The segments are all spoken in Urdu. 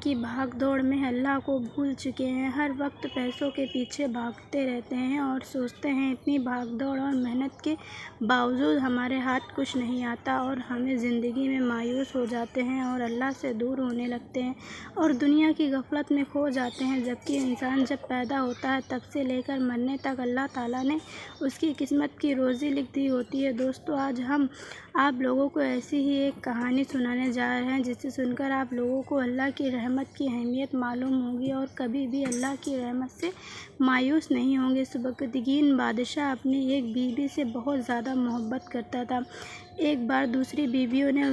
کی بھاگ دوڑ میں اللہ کو بھول چکے ہیں۔ ہر وقت پیسوں کے پیچھے بھاگتے رہتے ہیں اور سوچتے ہیں اتنی بھاگ دوڑ اور محنت کے باوجود ہمارے ہاتھ کچھ نہیں آتا اور ہمیں زندگی میں مایوس ہو جاتے ہیں اور اللہ سے دور ہونے لگتے ہیں اور دنیا کی غفلت میں کھو جاتے ہیں، جبکہ انسان جب پیدا ہوتا ہے تب سے لے کر مرنے تک اللہ تعالیٰ نے اس کی قسمت کی روزی لکھ دی ہوتی ہے۔ دوستو آج ہم آپ لوگوں کو ایسی ہی ایک کہانی سنانے جا رہے ہیں جسے سن کر آپ لوگوں کو اللہ کی رحمت کی اہمیت معلوم ہوگی اور کبھی بھی اللہ کی رحمت سے مایوس نہیں ہوں گے۔ سبکتگین بادشاہ اپنی ایک بیوی سے بہت زیادہ محبت کرتا تھا۔ ایک بار دوسری بیویوں نے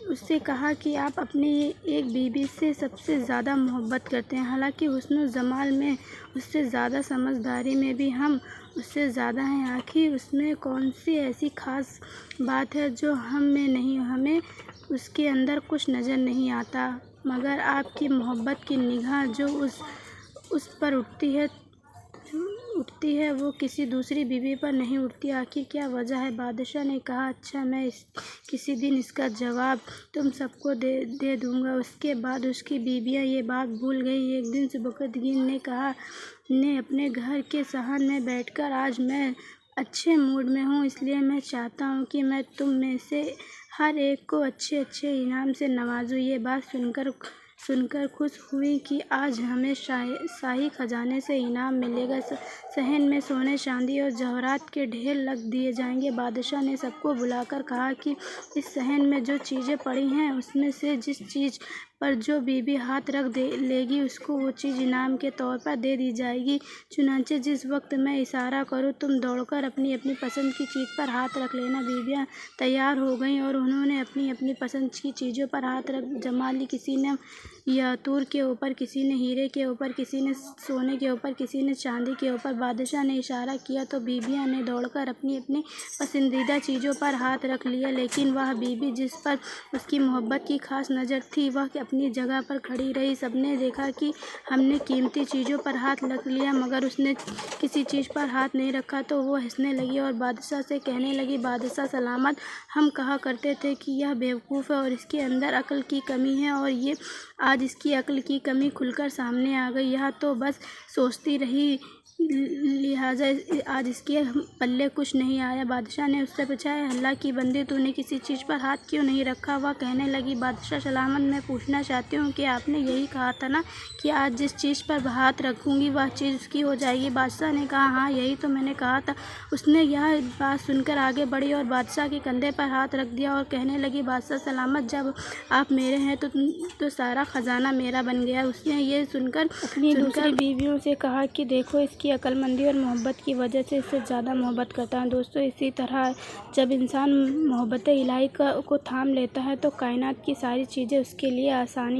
اس سے کہا کہ آپ اپنی ایک بیوی سے سب سے زیادہ محبت کرتے ہیں، حالانکہ حسن و جمال میں اس سے زیادہ، سمجھداری میں بھی ہم اس سے زیادہ ہیں۔ آخر اس میں کون سی ایسی خاص بات ہے جو ہم میں نہیں؟ ہمیں اس کے اندر کچھ نظر نہیں آتا، مگر آپ کی محبت کی نگاہ جو اس پر اٹھتی ہے وہ کسی دوسری بیوی پر نہیں اٹھتی۔ آخر کیا وجہ ہے؟ بادشاہ نے کہا، اچھا میں کسی دن اس کا جواب تم سب کو دے دوں گا۔ اس کے بعد اس کی بیویاں یہ بات بھول گئیں۔ ایک دن سبکتگین نے اپنے گھر کے صحن میں بیٹھ کر، آج میں اچھے موڈ میں ہوں، اس لیے میں چاہتا ہوں کہ میں تم میں سے ہر ایک کو اچھے انعام سے نوازوں۔ یہ بات سن کر خوش ہوئی کہ آج ہمیں شاہی خزانے سے انعام ملے گا، صحن میں سونے چاندی اور جواہرات کے ڈھیر رکھ دیے جائیں گے۔ بادشاہ نے سب کو بلا کر کہا کہ اس صحن میں جو چیزیں پڑی ہیں اس میں سے جس چیز پر جو بیوی ہاتھ رکھ لے گی اس کو وہ چیز انعام کے طور پر دے دی جائے گی۔ چنانچہ جس وقت میں اشارہ کروں تم دوڑ کر اپنی اپنی پسند کی چیز پر ہاتھ رکھ لینا۔ بیویاں تیار ہو گئیں اور انہوں نے اپنی اپنی پسند کی چیزوں پر ہاتھ جما لی۔ کسی نے یاقوت کے اوپر، کسی نے ہیرے کے اوپر، کسی نے سونے کے اوپر، کسی نے چاندی کے اوپر۔ بادشاہ نے اشارہ کیا تو بیویاں نے دوڑ کر اپنی اپنی پسندیدہ چیزوں پر ہاتھ رکھ لیا، لیکن وہ بیوی جس پر اس کی محبت کی خاص نظر تھی وہ اپنی جگہ پر کھڑی رہی۔ سب نے دیکھا کہ ہم نے قیمتی چیزوں پر ہاتھ رکھ لیا مگر اس نے کسی چیز پر ہاتھ نہیں رکھا، تو وہ ہنسنے لگی اور بادشاہ سے کہنے لگی، بادشاہ سلامت، ہم کہا کرتے تھے کہ یہ بیوقوف ہے اور اس کے اندر عقل کی کمی ہے، اور آج اس کی عقل کی کمی کھل کر سامنے آ گئی۔ یہ تو بس سوچتی رہی، لہٰذا آج اس کے پلے کچھ نہیں آیا۔ بادشاہ نے اس سے پوچھا، اے اللہ کی بندی، تو نے کسی چیز پر ہاتھ کیوں نہیں رکھا؟ وہ کہنے لگی، بادشاہ سلامت، میں پوچھنا چاہتی ہوں کہ آپ نے یہی کہا تھا نا کہ آج جس چیز پر ہاتھ رکھوں گی وہ چیز اس کی ہو جائے گی؟ بادشاہ نے کہا، ہاں یہی تو میں نے کہا تھا۔ اس نے یہ بات سن کر آگے بڑھی اور بادشاہ کے کندھے پر ہاتھ رکھ دیا اور کہنے لگی، بادشاہ سلامت، جب آپ میرے ہیں تو سارا خزانہ میرا بن گیا۔ اس نے یہ سن کر اپنی دوسری بیویوں سے کہا کہ دیکھو، اس کی عقل مندی اور محبت کی وجہ سے اس سے زیادہ محبت کرتا ہوں۔ دوستو اسی طرح جب انسان محبت الہی کو تھام لیتا ہے تو کائنات کی ساری چیزیں اس کے لیے آسانی